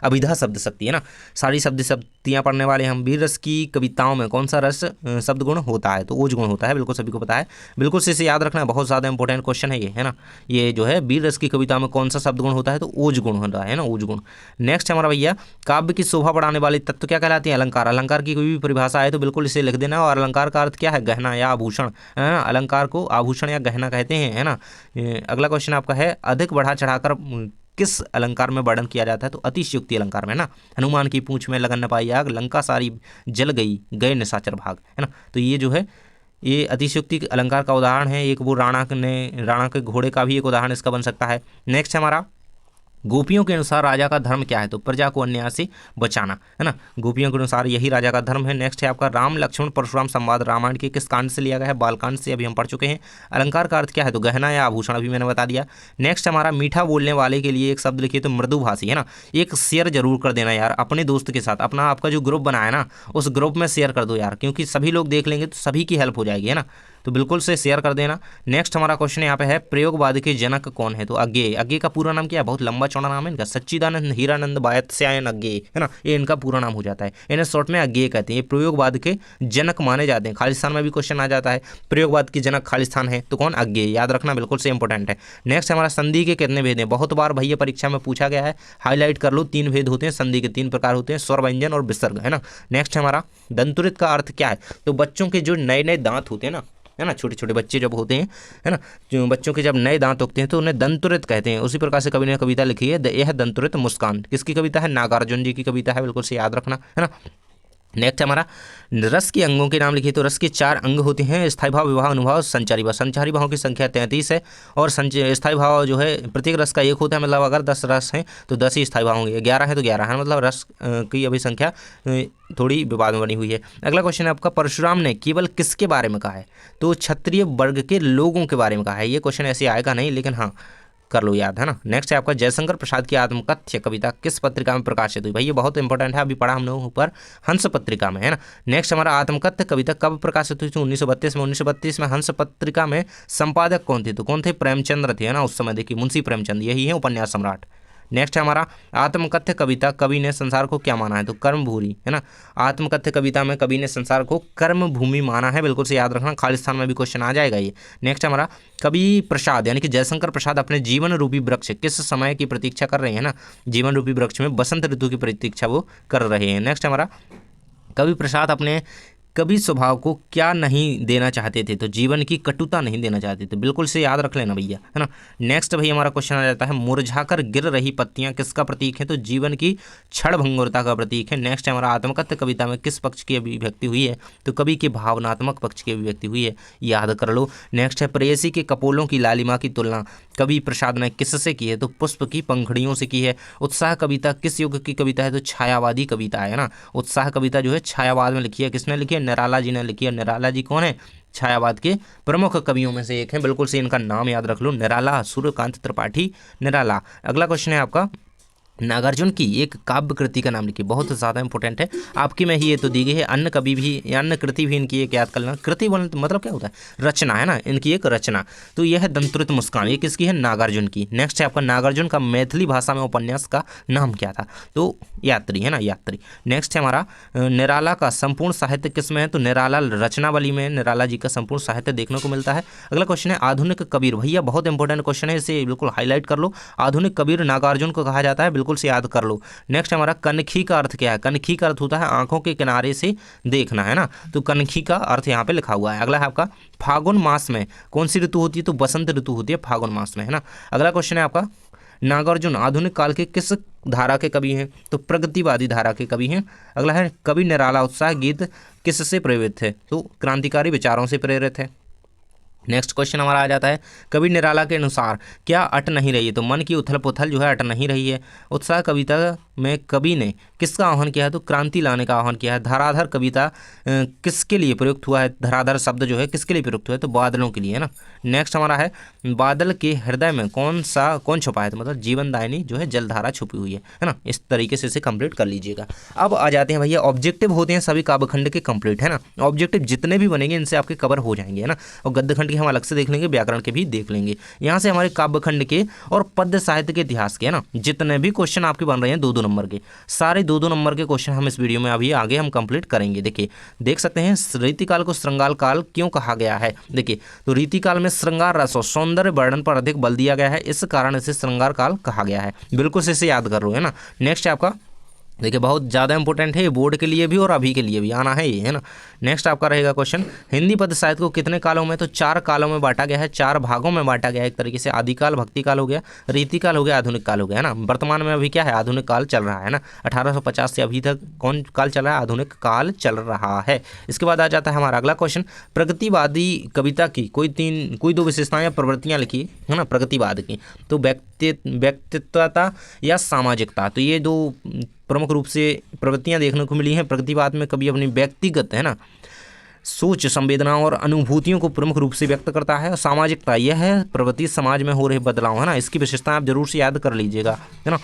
अभिधा शब्द शक्ति, है ना। सारी शब्द शक्तियाँ पढ़ने वाले हम। वीर रस की कविताओं में कौन सा रस शब्द गुण होता है? तो ओज गुण होता है, बिल्कुल सभी को पता है, बिल्कुल से इसे याद रखना है, बहुत ज़्यादा इंपॉर्टेंट क्वेश्चन है ये, है ना। ये जो है वीर रस की कविता में कौन सा शब्द गुण होता है? तो ओज गुण होता है ना, ओज गुण। नेक्स्ट हमारा भैया, काव्य की शोभा बढ़ाने वाले तत्व क्या कहलाते हैं? अलंकार। अलंकार की कोई भी परिभाषा है तो बिल्कुल इसे लिख देना। और अलंकार का अर्थ क्या है? गहना या आभूषण, है ना। अलंकार को आभूषण या गहना कहते हैं, है ना। अगला क्वेश्चन आपका है, अधिक बढ़ा चढ़ाकर किस अलंकार में वर्णन किया जाता है? तो अतिशयोक्ति अलंकार में, है ना। हनुमान की पूंछ में लगन न पाई आग, लंका सारी जल गई, गए निशाचर भाग, है ना। तो ये जो है ये अतिशयोक्ति अलंकार का उदाहरण है। एक वो राणा के घोड़े का भी एक उदाहरण इसका बन सकता है। नेक्स्ट हमारा, गोपियों के अनुसार राजा का धर्म क्या है? तो प्रजा को अन्याय से बचाना, है ना। गोपियों के अनुसार यही राजा का धर्म है। नेक्स्ट है आपका, राम लक्ष्मण परशुराम संवाद रामायण के किस कांड से लिया गया है? बालकांड से, अभी हम पढ़ चुके हैं। अलंकार का अर्थ क्या है? तो गहना या आभूषण, अभी मैंने बता दिया। नेक्स्ट हमारा, मीठा बोलने वाले के लिए एक शब्द लिखिए। तो मृदुभाषी, है ना। एक शेयर जरूर कर देना यार अपने दोस्त के साथ। अपना आपका जो ग्रुप बना है ना उस ग्रुप में शेयर कर दो यार, क्योंकि सभी लोग देख लेंगे तो सभी की हेल्प हो जाएगी, है ना। तो बिल्कुल से शेयर कर देना। नेक्स्ट हमारा क्वेश्चन यहाँ पे है, प्रयोगवाद के जनक कौन है? तो अज्ञेय। अज्ञेय का पूरा नाम क्या है? बहुत लंबा चौड़ा नाम है इनका, सच्चिदानंद हीरानंद वात्स्यायन अज्ञेय, है ना। ये इनका पूरा नाम हो जाता है, इन्हें शॉर्ट में अज्ञेय कहते हैं। ये प्रयोगवाद के जनक माने जाते हैं। खालिस्तान में भी क्वेश्चन आ जाता है, प्रयोगवाद के जनक खालिस्तान है तो कौन? अज्ञेय, याद रखना, बिल्कुल से इंपॉर्टेंट है। नेक्स्ट हमारा, संधि के कितने भेद हैं? बहुत बार भैया परीक्षा में पूछा गया है, हाईलाइट कर लो। 3 भेद होते हैं संधि के, 3 प्रकार होते हैं, स्वर, व्यंजन और विसर्ग, है ना। नेक्स्ट हमारा, दंतुरित का अर्थ क्या है? तो बच्चों के जो नए नए दांत होते हैं ना, है ना, छोटे छोटे बच्चे जब होते हैं, है ना, जो बच्चों के जब नए दांत उगते हैं तो उन्हें दंतुरित कहते हैं। उसी प्रकार से कवि ने कविता लिखी है, यह दंतुरित मुस्कान। किसकी कविता है? नागार्जुन जी की कविता है, बिल्कुल से याद रखना, है ना। नेक्स्ट हमारा, रस के अंगों के नाम लिखिए। तो रस के 4 अंग होते हैं, स्थायी भाव, विवाह, अनुभाव, संचारी भाव। संचारी भाव की संख्या 33 है और स्थायी भाव जो है प्रत्येक रस का 1 होता है। मतलब अगर 10 रस हैं तो 10 ही स्थायी भाव होंगे, 11 है तो 11 है, मतलब रस की अभी संख्या थोड़ी विवाद में बनी हुई है। अगला क्वेश्चन है आपका, परशुराम ने केवल किसके बारे में कहा है? तो क्षत्रिय वर्ग के लोगों के बारे में कहा है। ये क्वेश्चन ऐसे आएगा नहीं, लेकिन हाँ कर लो याद, है ना। नेक्स्ट है आपका, जयशंकर प्रसाद की आत्मकथ्य कविता किस पत्रिका में प्रकाशित हुई? भाई ये बहुत इंपॉर्टेंट है, अभी पढ़ा हम लोगों ऊपर, हंस पत्रिका में, है ना। नेक्स्ट हमारा, आत्मकथ्य कविता कब प्रकाशित हुई थी? 1932 में। 1932 में हंस पत्रिका में संपादक कौन थे? तो कौन थे? प्रेमचंद्र थे, है ना। उस समय देखिए मुंशी प्रेमचंद, यही है उपन्यास सम्राट। नेक्स्ट है हमारा आत्मकथ्य कविता कवि ने संसार को क्या माना है, तो कर्म भूमि है ना। आत्मकथ्य कविता में कवि ने संसार को कर्म भूमि माना है, बिल्कुल से याद रखना, खालिस्तान में भी क्वेश्चन आ जाएगा ये। नेक्स्ट हमारा कवि प्रसाद यानी कि जयशंकर प्रसाद अपने जीवन रूपी वृक्ष किस समय की प्रतीक्षा कर रहे हैं ना, जीवन रूपी वृक्ष में बसंत ऋतु की प्रतीक्षा वो कर रहे हैं। नेक्स्ट हमारा कवि प्रसाद अपने कवि स्वभाव को क्या नहीं देना चाहते थे, तो जीवन की कटुता नहीं देना चाहते थे, बिल्कुल से याद रख लेना भैया, है ना। नेक्स्ट भाई हमारा क्वेश्चन आ जाता है मुरझाकर गिर रही पत्तियां किसका प्रतीक है, तो जीवन की क्षण भंगुरता का प्रतीक है। नेक्स्ट है हमारा आत्मकथ्य कविता में किस पक्ष की अभिव्यक्ति हुई है, तो कवि के भावनात्मक पक्ष की अभिव्यक्ति हुई है, याद कर लो। नेक्स्ट है प्रेयसी के कपोलों की लालिमा की तुलना कवि प्रसाद ने किससे की है, तो पुष्प की पंखुड़ियों से की है। उत्साह कविता किस युग की कविता है, तो छायावादी कविता है ना। उत्साह कविता जो है छायावाद में लिखी है, किसने लिखी है, निराला जी ने लिखी है। निराला जी कौन है, छायावाद के प्रमुख कवियों में से एक हैं, बिल्कुल से इनका नाम याद रख लो, निराला, सूर्यकांत त्रिपाठी निराला। अगला क्वेश्चन है आपका नागार्जुन की एक काव्य कृति का नाम लिखिए, बहुत ज़्यादा इंपॉर्टेंट है आपकी में ही ये तो दी गई है। अन्य कवि भी अन्य कृति भी इनकी एक याद कर लेना। कृति बोलने मतलब क्या होता है, रचना है ना, इनकी एक रचना। तो यह है दंतुरित मुस्कान, ये किसकी है, नागार्जुन की। नेक्स्ट है आपका नागार्जुन का मैथिली भाषा में उपन्यास का नाम क्या था, तो यात्री है ना, यात्री। नेक्स्ट है हमारा निराला का संपूर्ण साहित्य किस में है, तो निराला रचनावली में निराला जी का संपूर्ण साहित्य देखने को मिलता है। अगला क्वेश्चन है आधुनिक कबीर, भैया बहुत इंपॉर्टेंट क्वेश्चन है, इसे बिल्कुल हाईलाइट कर लो। आधुनिक कबीर नागार्जुन को कहा जाता है, बिल्कुल से याद कर लो। नेक्स्ट हमारा कनखी का अर्थ क्या है, कनखी का अर्थ होता है आंखों के किनारे से देखना, है ना, तो कनखी का अर्थ यहाँ पे लिखा हुआ है। अगला है आपका फागुन मास में कौन सी ऋतु होती है, तो बसंत ऋतु होती है फागुन मास में, है ना। अगला क्वेश्चन है आपका नागार्जुन आधुनिक काल के किस धारा के कवि हैं, तो प्रगतिवादी धारा के कवि हैं। अगला है कवि निराला उत्साह गीत किससे प्रेरित है, तो क्रांतिकारी विचारों से प्रेरित है। नेक्स्ट क्वेश्चन हमारा आ जाता है कवि निराला के अनुसार क्या अट नहीं रही है, तो मन की उथल पुथल जो है अट नहीं रही है। उत्साह कविता में कवि ने किसका आह्वान किया है, तो क्रांति लाने का आह्वान किया है। धराधर कविता किसके लिए प्रयुक्त हुआ है, धराधर शब्द जो है किसके लिए प्रयुक्त हुआ है, तो बादलों के लिए, है ना। नेक्स्ट हमारा है बादल के हृदय में कौन छुपा है, तो मतलब जीवनदायिनी जो है जलधारा छुपी हुई है ना। इस तरीके से इसे कंप्लीट कर लीजिएगा। अब आ जाते हैं भैया ऑब्जेक्टिव होते हैं सभी काव्यखंड के कंप्लीट, है ना। ऑब्जेक्टिव जितने भी बनेंगे इनसे आपके कवर हो जाएंगे, है ना। और गद्यखंड के हम अलग से देख लेंगे, व्याकरण के भी देख लेंगे। यहाँ से हमारे काव्यखंड के और पद्य साहित्य के इतिहास के, है ना, जितने भी क्वेश्चन आपके बन रहे हैं 2-2 नंबर के, सारे 2-2 नंबर के क्वेश्चन हम इस वीडियो में अभी आगे हम कंप्लीट करेंगे। देखिए देख सकते हैं रीतिकाल को श्रृंगार काल क्यों कहा गया है। देखिए तो रीतिकाल में श्रृंगार रस और सौंदर्य वर्णन पर अधिक बल दिया गया है, इस कारण इसे श्रृंगार काल कहा गया है। बिल्कुल से इसे याद कर लो, है ना। नेक्स्ट है आपका देखिए बहुत ज़्यादा इंपॉर्टेंट है, ये बोर्ड के लिए भी और अभी के लिए भी आना है ये, है ना। नेक्स्ट आपका रहेगा क्वेश्चन हिंदी पद्य साहित्य को कितने कालों में, तो 4 कालों में बांटा गया है, 4 भागों में बांटा गया है। एक तरीके से आदिकाल, भक्ति काल हो गया, रीतिकाल हो गया, आधुनिक काल हो गया, है ना। वर्तमान में अभी क्या है, आधुनिक काल चल रहा है ना। 1850 से अभी तक कौन काल चल रहा है, आधुनिक काल चल रहा है। इसके बाद आ जाता है हमारा अगला क्वेश्चन प्रगतिवादी कविता की कोई 2 विशेषताएं या प्रवृत्तियाँ लिखी, है ना, प्रगतिवाद की। तो व्यक्तित्वता या सामाजिकता, तो ये 2 प्रमुख रूप से प्रवृत्तियां देखने को मिली हैं। प्रगतिवाद में कवि अपनी व्यक्तिगत, है ना, सोच, संवेदनाओं और अनुभूतियों को प्रमुख रूप से व्यक्त करता है। और सामाजिकता यह है प्रवृत्ति समाज में हो रहे बदलाव, है ना, इसकी विशेषता आप जरूर से याद कर लीजिएगा, है ना।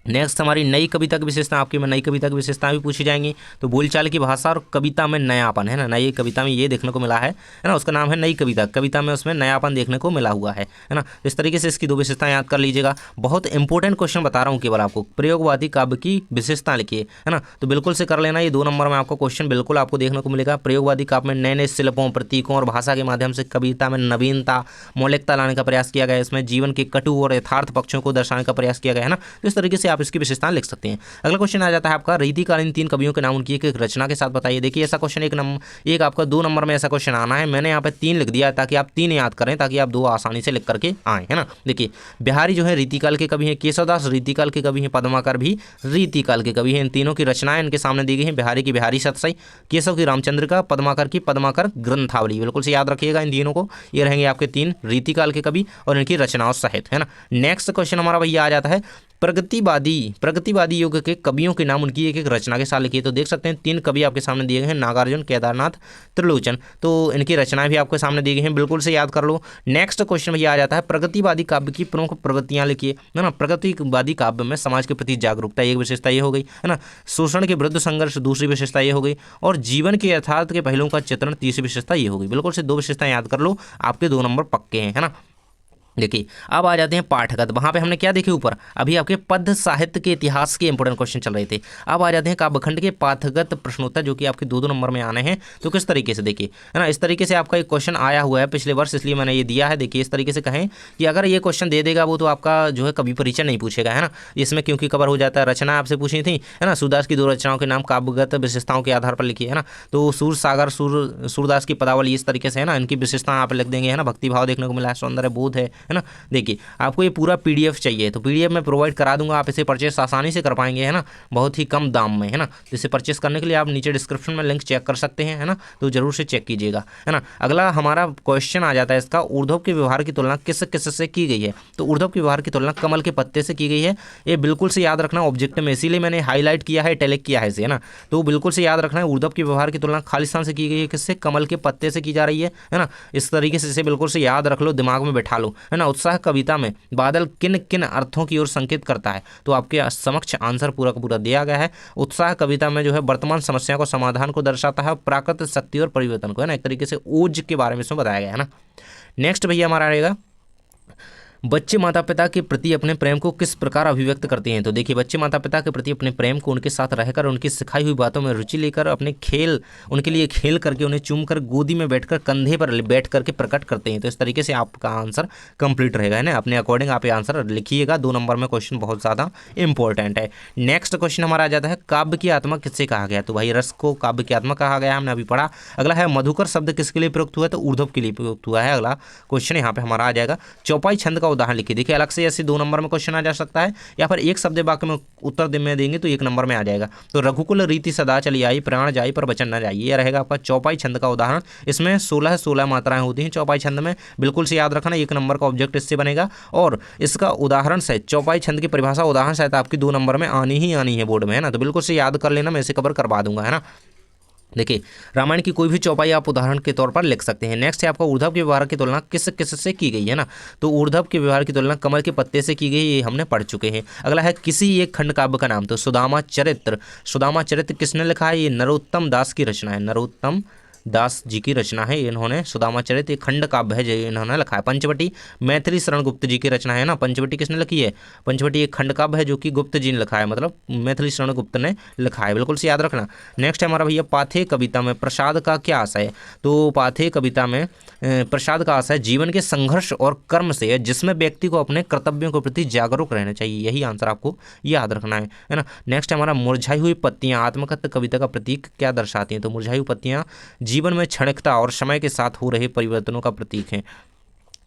नेक्स्ट हमारी नई कविता की विशेषता, आपकी में नई कविता की विशेषता भी पूछी जाएंगी। तो बोलचाल की भाषा और कविता में नयापन, है ना, नई कविता में ये देखने को मिला है ना, उसका नाम है नई कविता, कविता में उसमें नयापन देखने को मिला हुआ है ना। इस तरीके से इसकी 2 विशेषताएं याद कर लीजिएगा। बहुत इंपॉर्टेंट क्वेश्चन बता रहा हूँ केवल आपको, प्रयोगवादी काव्य की विशेषता लिखिए, है ना। तो बिल्कुल से कर लेना, ये 2 नंबर में आपको क्वेश्चन बिल्कुल आपको देखने को मिलेगा। प्रयोगवादी काव्य में नए शिल्पों, प्रतीकों और भाषा के माध्यम से कविता में नवीनता, मौलिकता लाने का प्रयास किया गया। इसमें जीवन के कटु और यथार्थ पक्षों को दर्शाने का प्रयास किया गया, है ना। तो इस तरीके से आप इसकी विशेषताएं लिख सकते हैं। अगला क्वेश्चन आ जाता है आपका रीतिकालीन 3 कवियों के नाम उनकी एक रचना के साथ बताइए। देखिए ऐसा क्वेश्चन एक आपका 2 नंबर में ऐसा क्वेश्चन आना है। मैंने यहाँ पे 3 लिख दिया ताकि आप 3 याद करें, ताकि आप 2 आसानी से लिख करके आए, है ना। देखिए बिहारी जो है रीतिकाल के कवि हैं, केशवदास रीतिकाल के कवि हैं, पद्माकर भी रीतिकाल के कवि हैं। इन तीनों की रचनाएं इनके सामने दी गई हैं। बिहारी की बिहारी शतसई, केशव की रामचंद्रिका, पद्माकर की पद्माकर ग्रंथावली। बिल्कुल से याद रखिएगा इन तीनों को, ये रहेंगे आपके 3 रीतिकाल के कवि और इनकी रचनाओं सहित, है ना। नेक्स्ट क्वेश्चन हमारा भैया आ जाता है प्रगतिवादी युग के कवियों के नाम उनकी एक रचना के साथ लिखिए। तो देख सकते हैं 3 कवि आपके सामने दिए गए हैं, नागार्जुन, केदारनाथ, त्रिलोचन। तो इनकी रचनाएं भी आपके सामने दी गई हैं, बिल्कुल से याद कर लो। नेक्स्ट क्वेश्चन भैया आ जाता है प्रगतिवादी काव्य की प्रमुख प्रवृत्तियां लिखिए, है ना। प्रगतिवादी काव्य में समाज के प्रति जागरूकता एक विशेषता ये हो गई, है ना। शोषण के विरुद्ध संघर्ष दूसरी विशेषता ये हो गई, और जीवन के यथार्थ के पहलुओं का चित्रण तीसरी विशेषता ये हो गई। बिल्कुल से 2 विशेषताएं याद कर लो, आपके 2 नंबर पक्के हैं, है ना। देखिए अब आ जाते हैं पाठगत। वहाँ पे हमने क्या देखे ऊपर, अभी आपके पद्य साहित्य के इतिहास के इंपॉर्टेंट क्वेश्चन चल रहे थे। अब आ जाते हैं काव्यखंड के पाठगत प्रश्नोत्तर, जो कि आपके 2-2 नंबर में आने हैं। तो किस तरीके से देखिए, है ना, इस तरीके से आपका एक क्वेश्चन आया हुआ है पिछले वर्ष, इसलिए मैंने ये दिया है। देखिए इस तरीके से कहें कि अगर ये क्वेश्चन दे देगा वो, तो आपका जो है कवि परिचय नहीं पूछेगा, है ना, इसमें क्योंकि कवर हो जाता है। रचना आपसे पूछनी थी, है ना, सूरदास की 2 रचनाओं के नाम काव्यगत विशेषताओं के आधार पर लिखिए, है ना। तो सूर सागर, सूरदास की पदावली, इस तरीके से, है ना, इनकी विशेषता आप लिख देंगे, है ना। भक्ति भाव देखने को मिला है, सौंदर्य बोध है ना। देखिए आपको ये पूरा पीडीएफ चाहिए तो पीडीएफ मैं प्रोवाइड करा दूंगा, आप इसे परचेस आसानी से कर पाएंगे, है ना, बहुत ही कम दाम में, है ना। तो इसे परचेस करने के लिए आप नीचे डिस्क्रिप्शन में लिंक चेक कर सकते हैं, है ना, तो जरूर से चेक कीजिएगा, है ना। अगला हमारा क्वेश्चन आ जाता है इसका, ऊर्ध्व के व्यवहार की तुलना किस किस से की गई है। तो ऊर्ध्व के व्यवहार की तुलना कमल के पत्ते से की गई है। ये बिल्कुल से याद रखना ऑब्जेक्ट में, इसीलिए मैंने हाईलाइट किया है, इटैलिक किया है इसे, है ना। तो बिल्कुल से याद रखना है, ऊर्ध्व के व्यवहार की तुलना खालिस्तान से की गई है, किससे, कमल के पत्ते से की जा रही है ना। इस तरीके से इसे बिल्कुल से याद रख लो, दिमाग में बैठा लो, है ना। उत्साह कविता में बादल किन किन अर्थों की ओर संकेत करता है। तो आपके समक्ष आंसर पूरा का पूरा दिया गया है। उत्साह कविता में जो है वर्तमान समस्या को, समाधान को दर्शाता है, प्राकृतिक शक्ति और परिवर्तन को, है ना। एक तरीके से ओज के बारे में इसमें बताया गया है ना। नेक्स्ट भैया हमारा रहेगा, बच्चे माता पिता के प्रति अपने प्रेम को किस प्रकार अभिव्यक्त करते हैं। तो देखिए बच्चे माता पिता के प्रति अपने प्रेम को उनके साथ रहकर, उनकी सिखाई हुई बातों में रुचि लेकर, अपने खेल, उनके लिए खेल करके, उन्हें चूम कर, गोदी में बैठकर, कंधे पर बैठ करके प्रकट करते हैं। तो इस तरीके से आपका आंसर कंप्लीट रहेगा, है ना। अपने अकॉर्डिंग आप ये आंसर लिखिएगा। 2 नंबर में क्वेश्चन बहुत ज़्यादा इंपॉर्टेंट है। नेक्स्ट क्वेश्चन हमारा आ जाता है, काव्य की आत्मा किससे कहा गया। तो भाई रस को काव्य की आत्मा कहा गया, हमने अभी पढ़ा। अगला है, मधुकर शब्द किसके लिए प्रयुक्त हुआ है। तो ऊर्ध्व के लिए प्रयुक्त हुआ है। अगला क्वेश्चन यहाँ पे हमारा आ जाएगा, चौपाई छंद का उदाहरण लिखिए। देखिए से ऐसे 2 नंबर में क्वेश्चन आ जा सकता है, या फिर एक शब्द वाक्य में उत्तर में देंगे तो 1 नंबर में आ जाएगा। तो रघुकुल रीति सदा चली आई, प्राण जाई पर वचन न जाई, ये रहेगा आपका चौपाई छंद का उदाहरण। इसमें 16 मात्राएं होती हैं चौपाई छंद में, बिल्कुल से याद रखना। 1 नंबर का ऑब्जेक्ट इससे बनेगा। और इसका उदाहरण सहित चौपाई छंद की परिभाषा उदाहरण सहित आपकी 2 नंबर में आनी ही आनी है बोर्ड में, है ना। तो बिल्कुल से याद कर लेना, मैं इसे कवर करवा दूंगा, है ना। देखिए रामायण की कोई भी चौपाई आप उदाहरण के तौर पर लिख सकते हैं। नेक्स्ट है आपका, ऊर्ध्व के व्यवहार की तुलना किस किस से की गई है ना। तो ऊर्ध्व के व्यवहार की तुलना कमल के पत्ते से की गई, ये हमने पढ़ चुके हैं। अगला है, किसी एक खंड काव्य का नाम। तो सुदामा चरित्र, सुदामा चरित्र किसने लिखा है। ये नरोत्तम दास की रचना है, नरोत्तम दास जी की रचना है। इन्होंने सुदामा चरित्र एक खंड काव्य है जो इन्होंने लिखा है। पंचवटी मैथिली शरण गुप्त जी की रचना है ना। पंचवटी किसने लिखी है। पंचवटी एक खंड काव्य है जो कि गुप्त जी ने लिखा है, मतलब मैथिली शरण गुप्त ने लिखा है, बिल्कुल से याद रखना। नेक्स्ट है हमारा भैया, पाथेय कविता में प्रसाद का क्या आशय है। तो पाथेय कविता में प्रसाद का आशय जीवन के संघर्ष और कर्म से है, जिसमें व्यक्ति को अपने कर्तव्यों के प्रति जागरूक रहना चाहिए। यही आंसर आपको याद रखना है ना। नेक्स्ट है हमारा, मुरझाई हुई पत्तियां आत्मकथा कविता का प्रतीक क्या दर्शाती हैं। तो मुरझाई हुई पत्तियां जीवन में क्षणिकता और समय के साथ हो रहे परिवर्तनों का प्रतीक है।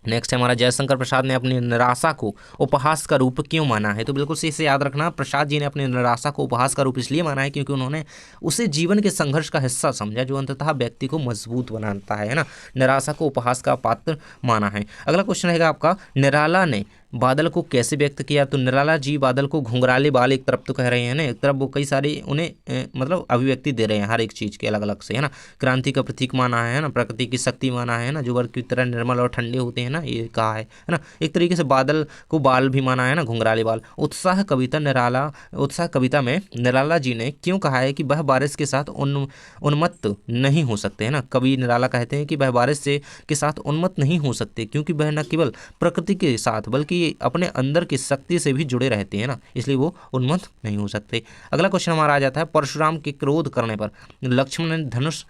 नेक्स्ट है हमारा, जयशंकर प्रसाद ने अपनी निराशा को उपहास का रूप क्यों माना है। तो बिल्कुल से इसे याद रखना, प्रसाद जी ने अपनी निराशा को उपहास का रूप इसलिए माना है क्योंकि उन्होंने उसे जीवन के संघर्ष का हिस्सा समझा, जो अंततः व्यक्ति को मजबूत बनाता है ना। निराशा को उपहास का पात्र माना है। अगला क्वेश्चन रहेगा आपका, निराला ने बादल को कैसे व्यक्त किया। तो निराला जी बादल को घुंघराले बाल एक तरफ तो कह रहे हैं ना, एक तरफ वो कई सारे उन्हें मतलब अभिव्यक्ति दे रहे हैं हर एक चीज़ के अलग अलग से, है ना। क्रांति का प्रतीक माना है ना, प्रकृति की शक्ति माना है ना, जो वर्ग की तरह निर्मल और ठंडे होते हैं ना, ये कहा है ना। एक तरीके से बादल को बाल भी माना है ना, घुंघराले बाल। उत्साह कविता में निराला जी ने क्यों कहा है कि वह बारिश के साथ उन्मत्त नहीं हो सकते, है ना। कवि निराला कहते हैं कि वह बारिश से के साथ उन्मत्त नहीं हो सकते, क्योंकि वह न केवल प्रकृति के साथ बल्कि अपने अंदर की शक्ति से भी जुड़े रहते हैं ना, इसलिए वो उन्मत्त नहीं हो सकते। अगला क्वेश्चन हमारा आ जाता है, परशुराम के क्रोध करने पर लक्ष्मण ने धनुष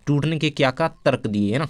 टूटने के क्या का तर्क दिए, है ना।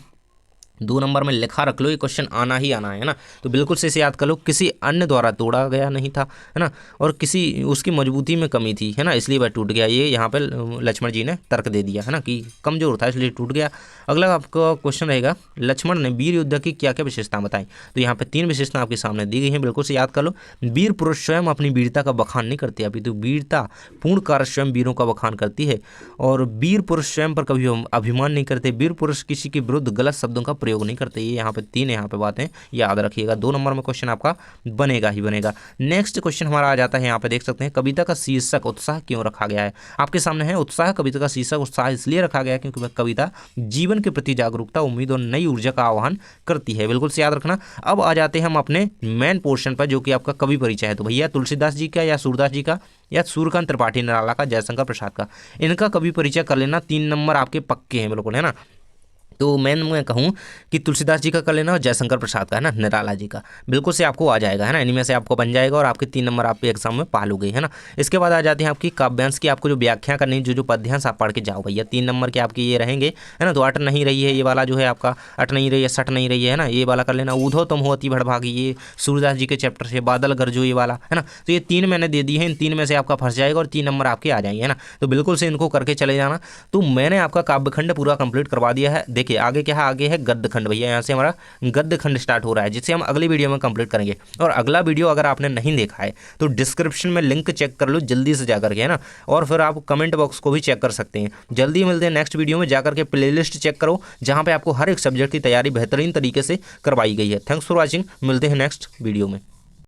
2 नंबर में लिखा रख लो, ये क्वेश्चन आना ही आना है ना। तो बिल्कुल से इसे याद कर लो, किसी अन्य द्वारा तोड़ा गया नहीं था, है ना, और किसी उसकी मजबूती में कमी थी, है ना, इसलिए वह टूट गया। ये यहाँ पे लक्ष्मण जी ने तर्क दे दिया, है ना, कि कमजोर था इसलिए टूट गया। अगला आपका क्वेश्चन रहेगा, लक्ष्मण ने वीर योद्धा की क्या क्या विशेषता बताई। तो यहाँ पे 3 विशेषता आपके सामने दी गई हैं, बिल्कुल से याद कर लो। वीर पुरुष स्वयं अपनी वीरता का बखान नहीं करते, अभी तो वीरता पूर्ण कार्य स्वयं वीरों का बखान करती है। और वीर पुरुष स्वयं पर कभी अभिमान नहीं करते। वीर पुरुष किसी के विरुद्ध गलत शब्दों का प्रयोग नहीं करते। ये यहाँ पे 3 यहाँ पे बातें याद रखिएगा। 2 नंबर में क्वेश्चन आपका बनेगा ही बनेगा। नेक्स्ट क्वेश्चन हमारा आ जाता है, यहाँ पे देख सकते हैं, कविता का शीर्षक उत्साह क्यों रखा गया है। आपके सामने है उत्साह। कविता का शीर्षक उत्साह इसलिए रखा गया है क्योंकि वह कविता जीवन के प्रति जागरूकता, उम्मीद और नई ऊर्जा का आह्वान करती है, बिल्कुल से याद रखना। अब आ जाते हैं हम अपने मेन पोर्शन पर, जो कि आपका कवि परिचय है। तो भैया तुलसीदास जी का या सूरदास जी का या सूर्यकांत त्रिपाठी, निराला का, जयशंकर प्रसाद का, इनका कवि परिचय कर लेना। 3 नंबर आपके पक्के हैं बिल्कुल, है ना। तो मैं कहूँ कि तुलसीदास जी का कर लेना और जयशंकर प्रसाद का है ना, निराला जी का, बिल्कुल से आपको आ जाएगा है ना, इनमें से आपको बन जाएगा और आपके 3 नंबर आपके एग्जाम में पाल हो गई है ना। इसके बाद आ जाते हैं आपकी काव्यांश की, आपको जो व्याख्या करनी, जो पद्यांश आप पढ़ के जाओ भैया, 3 नंबर के आपके ये रहेंगे है ना। तो अट नहीं रही है ये वाला जो है आपका, अट नहीं रही है, सट नहीं रही है ना, ये वाला कर लेना। ऊधो तुम हो अति भड़भागी, ये सूरदास जी के चैप्टर से। बादल गरजो ये वाला है ना। तो ये 3 मैंने दे दी है, इन 3 में से आपका फंस जाएगा और 3 नंबर आपके आ जाएंगे है ना। तो बिल्कुल से इनको करके चले जाना। तो मैंने आपका काव्यखंड पूरा कंप्लीट करवा दिया है। देखिए आगे क्या है, आगे है गद्य खंड भैया, यहाँ से हमारा गद्य खंड स्टार्ट हो रहा है, जिसे हम अगली वीडियो में कंप्लीट करेंगे। और अगला वीडियो अगर आपने नहीं देखा है तो डिस्क्रिप्शन में लिंक चेक कर लो जल्दी से जाकर के है ना, और फिर आप कमेंट बॉक्स को भी चेक कर सकते हैं। जल्दी मिलते हैं नेक्स्ट वीडियो में, जाकर के प्लेलिस्ट चेक करो जहाँ पे आपको हर एक सब्जेक्ट की तैयारी बेहतरीन तरीके से करवाई गई है। थैंक्स फॉर वॉचिंग, मिलते हैं नेक्स्ट वीडियो में।